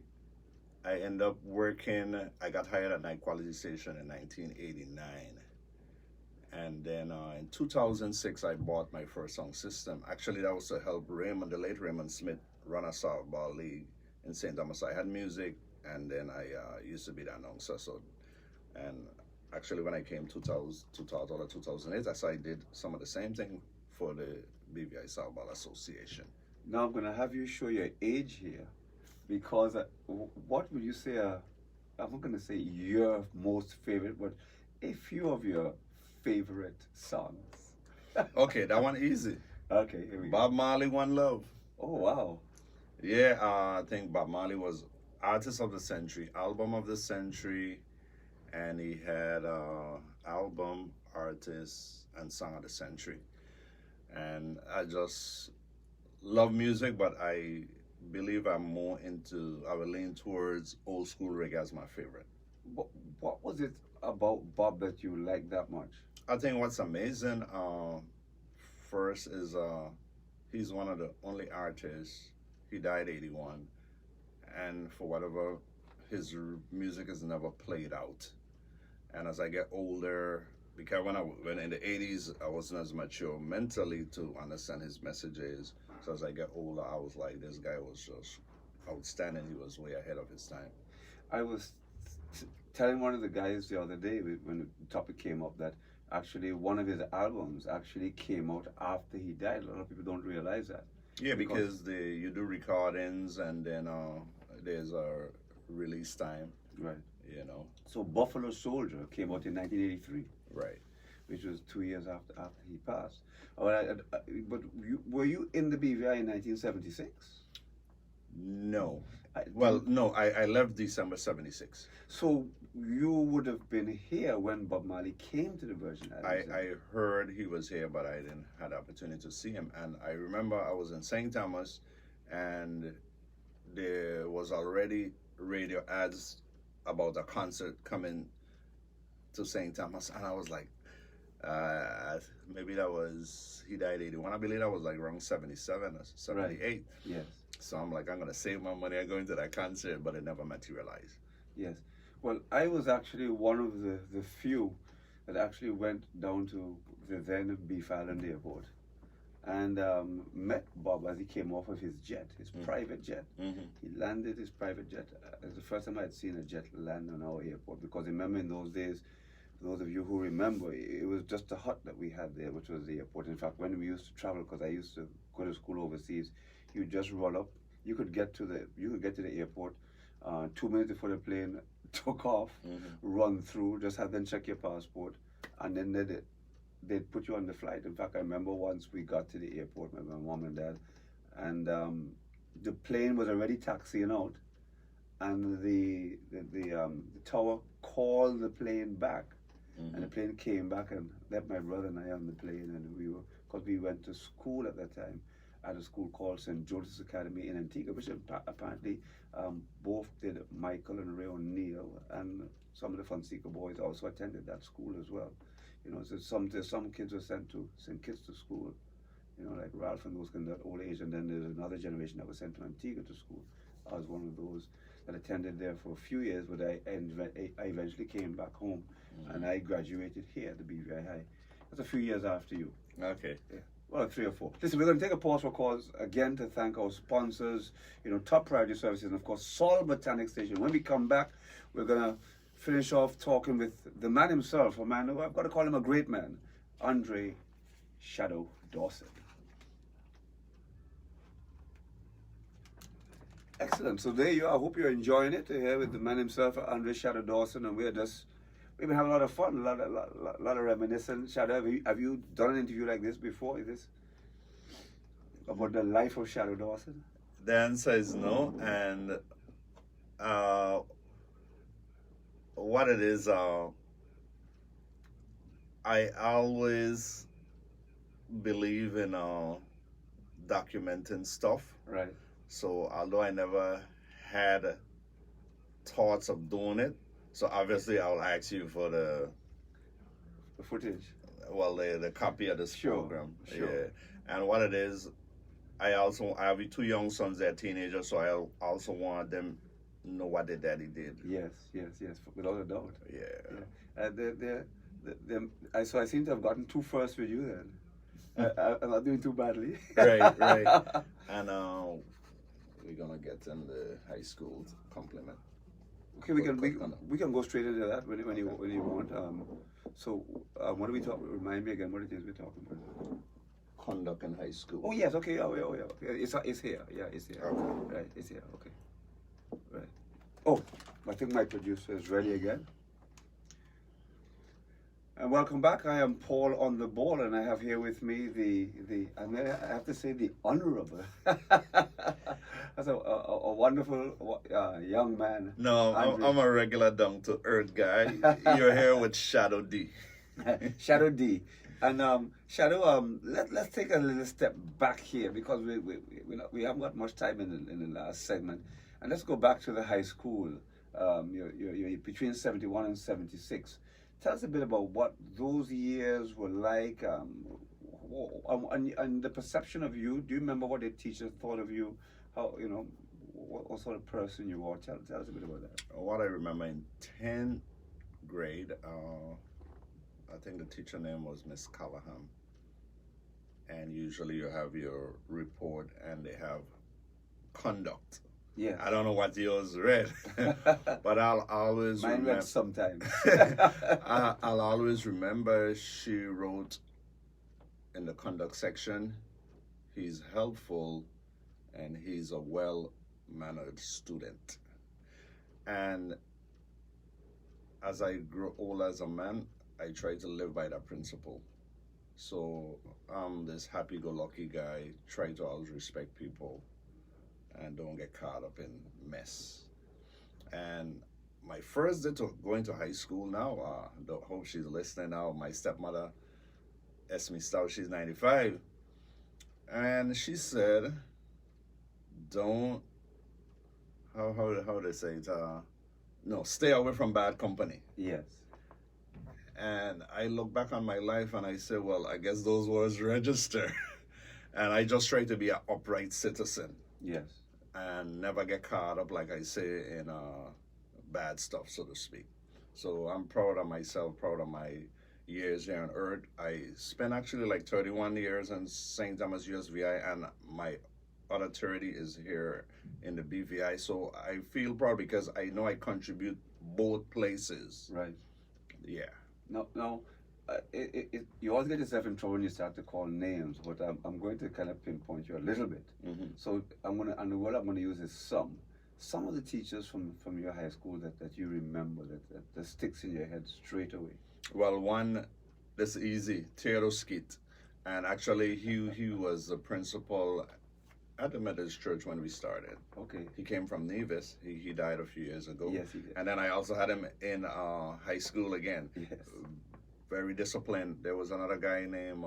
S2: ended up working. I got hired at Night Quality Station in 1989, and then in 2006 I bought my first sound system. Actually, that was to help Raymond, the late Raymond Smith, run a softball league in St. Thomas. I had music, and then I used to be the announcer. So, and actually, when I came 2000 or 2008, I did some of the same thing for the BVI Softball Association.
S1: Now I'm going to have you show your age here, because what would you say? I'm not going to say your most favorite, but a few of your favorite songs.
S2: Okay, that one easy.
S1: Okay, here we go.
S2: Bob Marley, One Love.
S1: Oh wow.
S2: Yeah, I think Bob Marley was Artist of the Century, Album of the Century, and he had Album, Artist, and Song of the Century. And I just love music, but I believe I will lean towards old school reggae as my favorite.
S1: What was it about Bob that you liked that much?
S2: I think what's amazing, first is he's one of the only artists. He died 81, and for whatever, his music is never played out. And as I get older, because when in the 80s I wasn't as mature mentally to understand his messages. So as I get older, I was like, this guy was just outstanding. He was way ahead of his time.
S1: I was telling one of the guys the other day when the topic came up that actually one of his albums actually came out after he died. A lot of people don't realize that.
S2: Yeah, because you do recordings and then there's a release time.
S1: Right.
S2: You know.
S1: So Buffalo Soldier came out in 1983.
S2: Right.
S1: Which was 2 years after he passed. But were you in the BVI in 1976?
S2: No. I left December 76.
S1: So you would have been here when Bob Marley came to the Virgin Islands.
S2: I heard he was here, but I didn't have the opportunity to see him. And I remember I was in St. Thomas, and there was already radio ads about a concert coming to St. Thomas, and I was like, maybe he died 81. I believe that was like around 77 or 78.
S1: Right. Yes.
S2: So I'm like, I'm going to save my money. I'm going to that concert, but it never materialized.
S1: Yes. Well, I was actually one of the few that actually went down to the then Beef Island Airport and met Bob as he came off of his jet, his private jet.
S2: Mm-hmm.
S1: He landed his private jet. It was the first time I had seen a jet land on our airport, because remember in those days, for those of you who remember, it was just a hut that we had there, which was the airport. In fact, when we used to travel, because I used to go to school overseas, you just roll up. You could get to the airport 2 minutes before the plane took off, run through, just have them check your passport, and then they'd put you on the flight. In fact, I remember once we got to the airport with my mom and dad, and the plane was already taxiing out, and the tower called the plane back, and the plane came back and left my brother and I on the plane, and because we went to school at that time, at a school called St. Joseph's Academy in Antigua, which apparently both did Michael and Ray O'Neill, and some of the Fonseca boys also attended that school as well. You know, so some kids were sent to school, you know, like Ralph and those in that old age, and then there's another generation that was sent to Antigua to school. I was one of those that attended there for a few years, but I eventually came back home, and I graduated here at the BVI High. That's a few years after you.
S2: Okay.
S1: Yeah. Well, 3 or 4. Listen, we're going to take a pause for cause again to thank our sponsors, you know, Top Priority Services, and of course, Sol Botanic Station. When we come back, we're going to finish off talking with the man himself, a man who I've got to call him a great man, Andre Shadow Dawson. Excellent. So there you are. I hope you're enjoying it here with the man himself, Andre Shadow Dawson, and we've been having a lot of fun, a lot of reminiscence. Shadow, have you done an interview like this before? Is this about the life of Shadow Dawson?
S2: The answer is no, and what it is, I always believe in documenting stuff.
S1: Right.
S2: So although I never had thoughts of doing it, so obviously I'll ask you for the
S1: footage.
S2: Well, the copy of this program.
S1: Sure.
S2: Yeah. And what it is, I have 2 young sons. They're teenagers, so I also want them to know what their daddy did.
S1: Yes, without a doubt.
S2: Yeah.
S1: So I seem to have gotten 2 firsts with you then. I'm not doing too badly.
S2: Right. And we're gonna get in the high school compliment.
S1: Okay, we can go straight into that when you want. So what are we talking? Remind me again what it is we're talking about.
S2: Conduct in high school.
S1: Oh yes, okay. Oh yeah. Okay. It's here. Yeah, it's here.
S2: Okay.
S1: Right, it's here. Okay. Right. Oh, I think my producer is ready again. And welcome back. I am Paul on the ball, and I have here with me I have to say the honorable. That's a wonderful young man.
S2: No, I'm a regular down to earth guy. You're here with Shadow D.
S1: Shadow D. And Shadow, let's take a little step back here because we haven't got much time in the last segment, and let's go back to the high school. You're between 71 and 76. Tell us a bit about what those years were like, and the perception of you. Do you remember what the teachers thought of you? How what sort of person you were? Tell us a bit about that.
S2: What I remember in 10th grade, I think the teacher name was Miss Callahan, and usually you have your report and they have conduct.
S1: Yeah.
S2: I don't know what yours read, but I'll always
S1: Mine
S2: remember.
S1: read sometimes.
S2: I'll always remember she wrote in the conduct section, he's helpful and he's a well-mannered student. And as I grow old as a man, I try to live by that principle. So I'm this happy-go-lucky guy, try to always respect people and don't get caught up in mess. And my first day to going to high school now, hope she's listening now, my stepmother, Esme Stout, she's 95. And she said, don't, how they say it, no, stay away from bad company.
S1: Yes.
S2: And I look back on my life and I say, well, I guess those words register. And I just try to be an upright citizen.
S1: Yes.
S2: And never get caught up, like I say, in bad stuff, so to speak. So I'm proud of myself, proud of my years here on Earth. I spent actually like 31 years in St. Thomas USVI, and my other 30 is here in the BVI. So I feel proud because I know I contribute both places.
S1: Right.
S2: Yeah.
S1: No. You always get yourself in trouble when you start to call names, but I'm going to kind of pinpoint you a little bit.
S2: Mm-hmm.
S1: So and the word I'm going to use is some of the teachers from your high school that you remember that sticks in your head straight away.
S2: Well, one that's easy, Theodore Skeet, and actually he was the principal at the Methodist Church when we started.
S1: Okay.
S2: He came from Nevis. He died a few years ago.
S1: Yes, he did.
S2: And then I also had him in high school again.
S1: Yes.
S2: Very disciplined. There was another guy named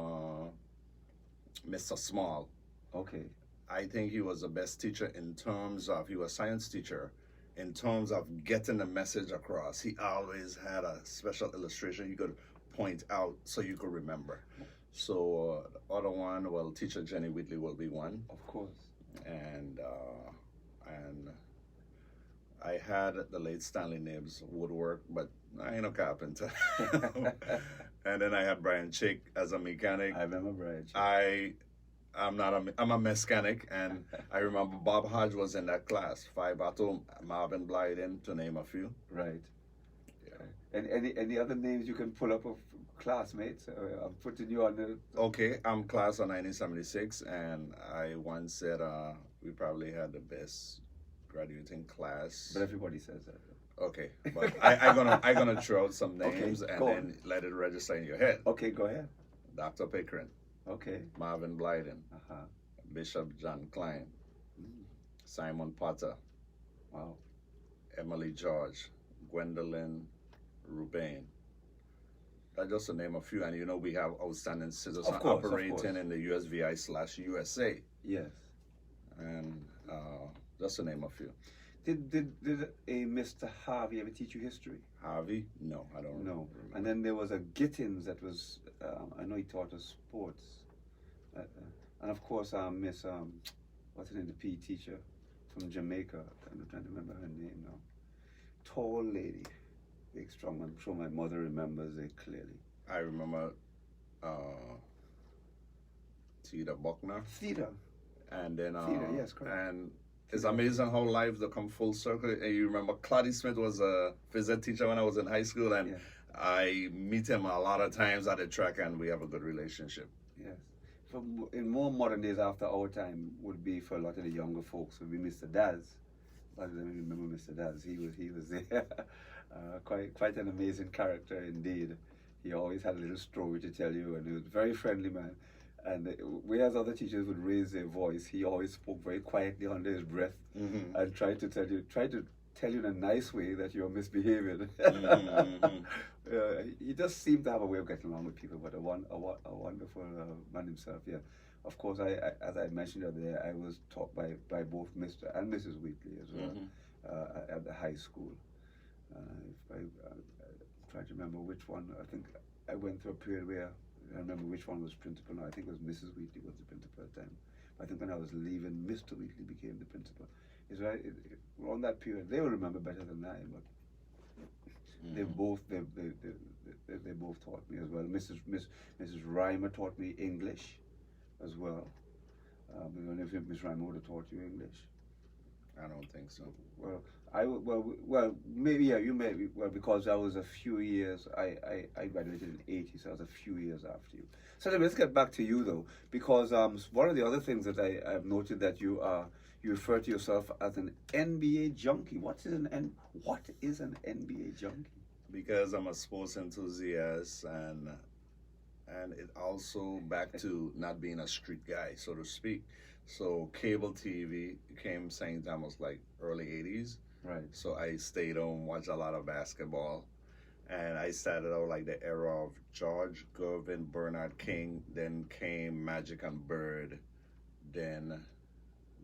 S2: Mr. Small.
S1: Okay.
S2: I think he was the best teacher in terms of, he was a science teacher, in terms of getting the message across. He always had a special illustration he could point out so you could remember. So the other one, well, teacher Jenny Whitley will be one.
S1: Of course.
S2: And I had the late Stanley Nibs woodwork, but I ain't no carpenter. And then I had Brian Chick as a mechanic.
S1: I remember Brian Chick.
S2: I'm a mechanic, and I remember Bob Hodge was in that class. Five Battle, Marvin Blyden, to name a few.
S1: Right.
S2: Yeah.
S1: And any other names you can pull up of classmates? I'm putting you on the...
S2: Okay, I'm class of 1976, and I once said we probably had the best graduating class.
S1: But everybody says that.
S2: Okay, but I'm gonna throw out some names
S1: Okay,
S2: and
S1: go
S2: then
S1: on.
S2: let it register in your head.
S1: Okay, go ahead.
S2: Dr. Pickering,
S1: Okay.
S2: Marvin Blyden,
S1: Uh-huh.
S2: Bishop John Klein, Simon Potter,
S1: Wow.
S2: Emily George, Gwendolyn Rubain. That's just to name a few. And you know we have outstanding citizens
S1: Of course.
S2: operating in the USVI/USA,
S1: Yes.
S2: and just to name a few.
S1: Did a Mr. Harvey ever teach you history?
S2: Harvey? No, I don't
S1: No.
S2: remember.
S1: And then there was a Gittins that was, I know he taught us sports. And of course, Miss, what's her name, the PE teacher from Jamaica. I'm trying to remember her name now. Tall lady, big, strong. I'm sure my mother remembers it clearly.
S2: I remember Tita Buckner.
S1: Theta.
S2: And then
S1: Theta, yes, correct.
S2: and It's amazing how life will come full circle. And you remember Claudia Smith was a phys ed teacher when I was in high school, and
S1: Yeah.
S2: I meet him a lot of times at the track, and we have a good relationship.
S1: Yes. In more modern days after our time would be for a lot of the younger folks would be Mr. Daz. I don't remember Mr. Daz. He was there. Quite an amazing character indeed. He always had a little story to tell you, and he was a very friendly man. And whereas other teachers would raise their voice, he always spoke very quietly under his breath and tried to tell you in a nice way that you're misbehaving. He just seemed to have a way of getting along with people, but a wonderful man himself. Yeah, of course. As I mentioned earlier, I was taught by both Mr. and Mrs. Wheatley as well at the high school. If I'm trying to remember which one. I think I went through a period where I remember which one was principal. No, I think it was Mrs. Wheatley was the principal at the time. I think when I was leaving, Mr. Wheatley became the principal. Is right. Around that period, they will remember better than I, but they both taught me as well. Mrs. Reimer taught me English as well. I don't know if Miss Reimer would have taught you English.
S2: I don't think so.
S1: Well, maybe yeah. You may because I was a few years. I graduated in '80, so I was a few years after you. So let's get back to you though, because one of the other things that I've noted that you refer to yourself as an NBA junkie. What is an NBA junkie?
S2: Because I'm a sports enthusiast, and it also back to not being a street guy, so to speak. So cable TV came St. Thomas like early '80s.
S1: Right.
S2: So I stayed home, watched a lot of basketball, and I started out like the era of George Gervin, Bernard King. Then came Magic and Bird, then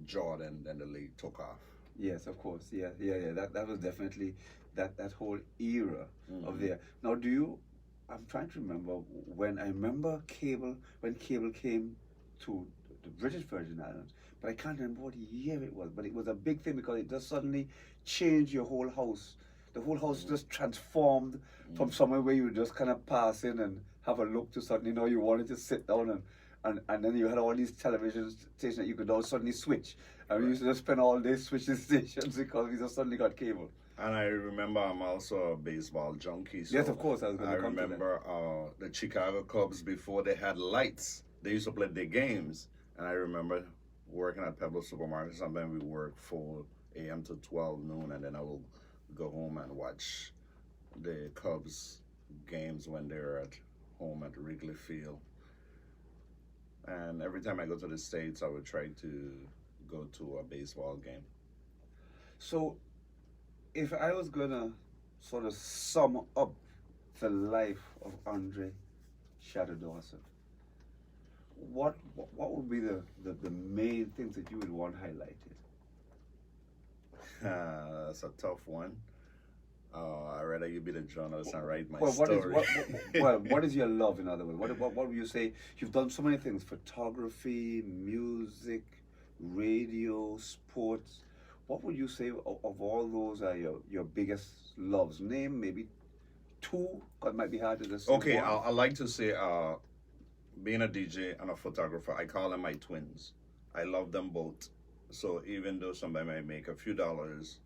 S2: Jordan. Then the league took off.
S1: Yes, of course. Yeah. That was definitely that whole era of there. Now, I'm trying to remember when I remember when cable came to the British Virgin Islands, but I can't remember what year it was. But it was a big thing because it just suddenly changed your whole house. The whole house just transformed from somewhere where you would just kind of pass in and have a look to suddenly you wanted to sit down and then you had all these television stations that you could all suddenly switch. And we used to just spend all day switching stations because we just suddenly got cable.
S2: And I remember I'm also a baseball junkie. So
S1: yes, of course. I was going to come
S2: remember the Chicago Cubs before they had lights. They used to play their games. And I remember working at Pebble Supermarket. Sometimes we work 4 a.m. to 12 noon, and then I will go home and watch the Cubs games when they're at home at Wrigley Field. And every time I go to the States, I would try to go to a baseball game.
S1: So, if I was going to sort of sum up the life of Andre Shadow Dawson, what would be the main things that you would want highlighted?
S2: That's a tough one. I'd rather you be the journalist and write my
S1: story.
S2: Well,
S1: what is your love, in other words? What would you say? You've done so many things: photography, music, radio, sports. What would you say of all those are your biggest loves? Name maybe 2, because it might be hard to just say
S2: okay,
S1: one.
S2: I like to say being a DJ and a photographer, I call them my twins. I love them both. So even though somebody might make a few dollars,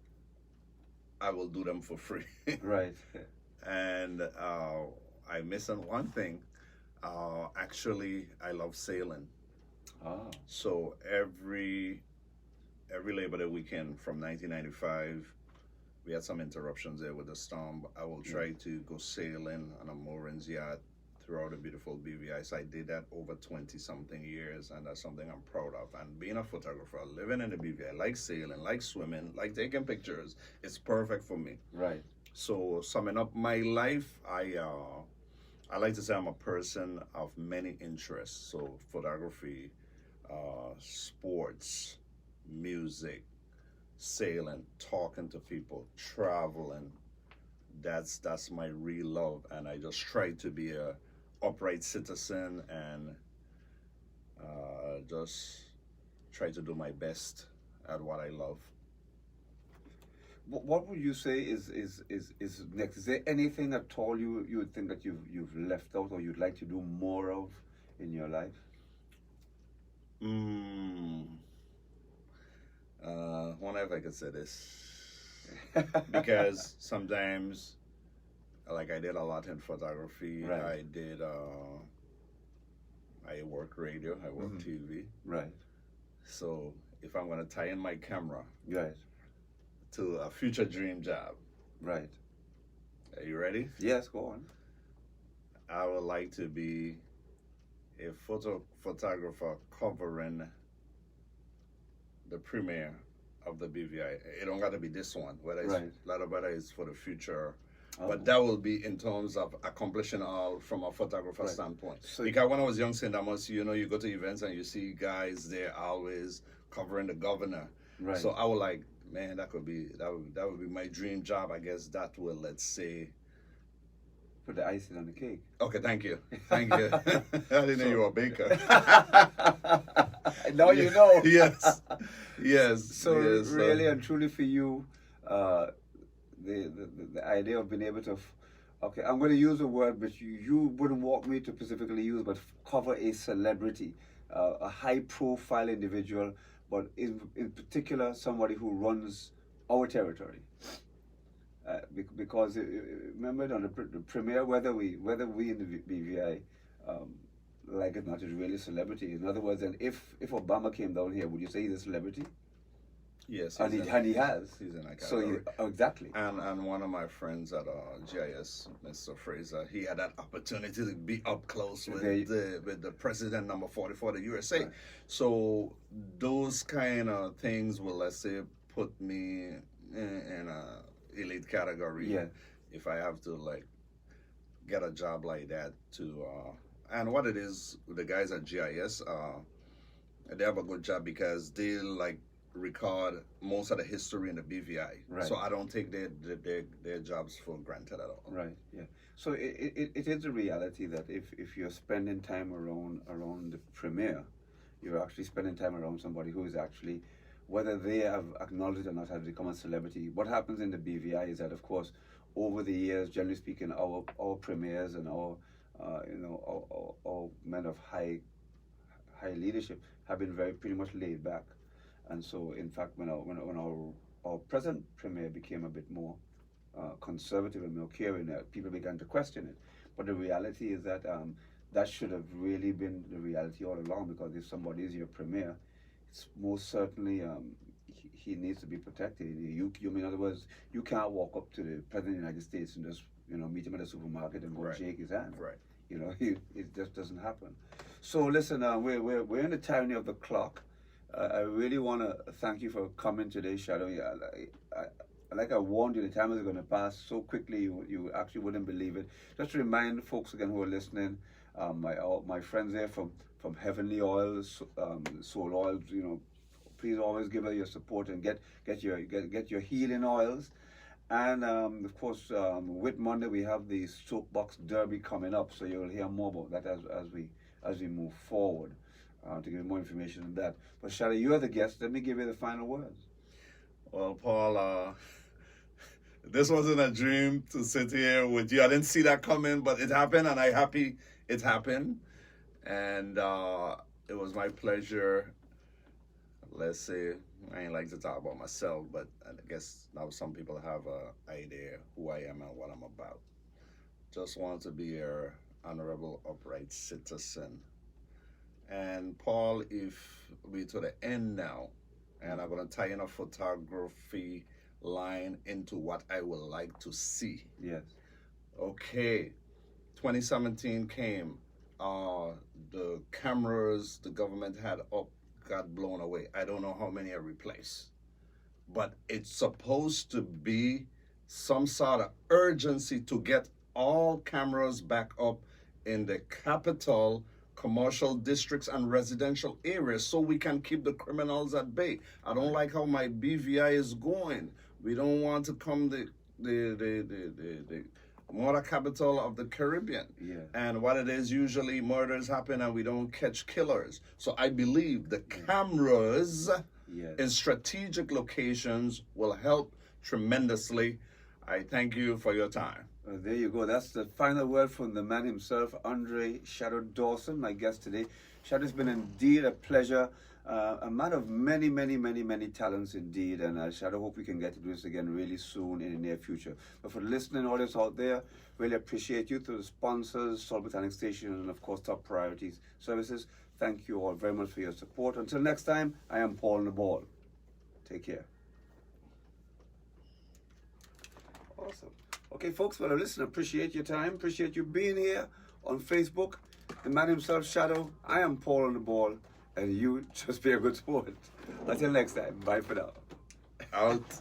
S2: I will do them for free.
S1: Right.
S2: And I'm missing one thing. Actually, I love sailing.
S1: Ah.
S2: So every Labor Day weekend from 1995, we had some interruptions there with the storm. I will try to go sailing on a moorings yacht throughout the beautiful BVI. So I did that over 20-something years, and that's something I'm proud of. And being a photographer, living in the BVI, like sailing, like swimming, like taking pictures, it's perfect for me.
S1: Right.
S2: So summing up my life, I like to say I'm a person of many interests. So photography, sports, music, sailing, talking to people, traveling. That's my real love, and I just try to be a upright citizen and just try to do my best at what I love.
S1: What would you say is next? Is there anything at all you would think that you've left out or you'd like to do more of in your life?
S2: Wonder if I could say this. Because sometimes, like I did a lot in photography.
S1: Right.
S2: I work radio, I work TV.
S1: Right.
S2: So if I'm going to tie in my camera
S1: Right.
S2: to a future dream job,
S1: Right.
S2: are you ready?
S1: Yes, go on.
S2: I would like to be a photographer covering the premiere of the BVI. It don't got to be this one, whether it's for the future. But that will be in terms of accomplishing all from a photographer standpoint.
S1: So,
S2: because when I was young, St. Amos, you go to events and you see guys there always covering the governor.
S1: right.
S2: So I would like, man, that would be my dream job. I guess that will, let's say.
S1: Put the icing on the cake.
S2: Okay, thank you. I didn't know you were a baker.
S1: Now you know.
S2: Yes. Yes.
S1: So
S2: yes,
S1: really and truly for you, the idea of being able to, okay, I'm going to use a word which you wouldn't want me to specifically use, but cover a celebrity, a high-profile individual, but in particular somebody who runs our territory. Because remember on the premiere, whether we in the BVI like it or not, is really a celebrity. In other words, and if Obama came down here, would you say he's a celebrity?
S2: Yes,
S1: and he has.
S2: He's in that
S1: so
S2: category.
S1: Exactly.
S2: And one of my friends at GIS, Mr. Fraser, he had that opportunity to be up close with the president, number 44 of the USA.
S1: Right.
S2: So those kind of things will, let's say, put me in a elite category.
S1: Yeah.
S2: If I have to like get a job like that to and what it is, the guys at GIS, they have a good job because they like record most of the history in the BVI.
S1: Right.
S2: So I don't take their jobs for granted at all.
S1: Right. Yeah. So it is a reality that if you're spending time around the premiere, you're actually spending time around somebody who is actually, whether they have acknowledged it or not, has become a celebrity. What happens in the BVI is that, of course, over the years, generally speaking, our premiers and our men of high leadership have been pretty much laid back. And so, in fact, when our present premier became a bit more conservative and more caring, people began to question it. But the reality is that that should have really been the reality all along, because if somebody is your premier, it's most certainly he needs to be protected. In other words, you can't walk up to the president of the United States and just meet him at the supermarket and go and shake his hand.
S2: Right.
S1: It just doesn't happen. So listen, we're in the tyranny of the clock. I really want to thank you for coming today, Shadow. Like I warned you, the time is going to pass so quickly you actually wouldn't believe it. Just to remind folks again who are listening, my friends there from Heavenly Oils, Soul Oils, please always give her your support and get your healing oils. And of course, with Monday we have the Soapbox Derby coming up, so you'll hear more about that as we move forward. To give you more information on that. But Shadow, you are the guest. Let me give you the final words.
S2: Well, Paul, this wasn't a dream to sit here with you. I didn't see that coming, but it happened, and I'm happy it happened. And it was my pleasure. Let's say, I ain't like to talk about myself, but I guess now some people have an idea who I am and what I'm about. Just want to be an honorable, upright citizen. And Paul, if we to the end now, and I'm going to tie in a photography line into what I would like to see.
S1: Yes.
S2: Okay. 2017 came. The cameras the government had up got blown away. I don't know how many are replaced. But it's supposed to be some sort of urgency to get all cameras back up in the capital, commercial districts and residential areas so we can keep the criminals at bay. I don't like how my BVI is going. We don't want to come the murder capital of the Caribbean.
S1: Yeah.
S2: And what it is, usually murders happen and we don't catch killers. So I believe the cameras in strategic locations will help tremendously. I thank you for your time.
S1: There you go. That's the final word from the man himself, Andre Shadow Dawson, my guest today. Shadow, it's been indeed a pleasure A man of many, many, many, many talents indeed, and I Shadow hope we can get to do this again really soon in the near future. But for the listening audience out there, really appreciate you through the sponsors, Salt Botanic Station, and of course Top Priorities Services. Thank you all very much for your support. Until next time, I am Paul on the Ball. Take care. Awesome. Okay, folks, well, listen, appreciate your time, appreciate you being here on Facebook. The man himself, Shadow. I am Paul on the Ball. And you just be a good sport. Until next time, bye for now.
S2: Out.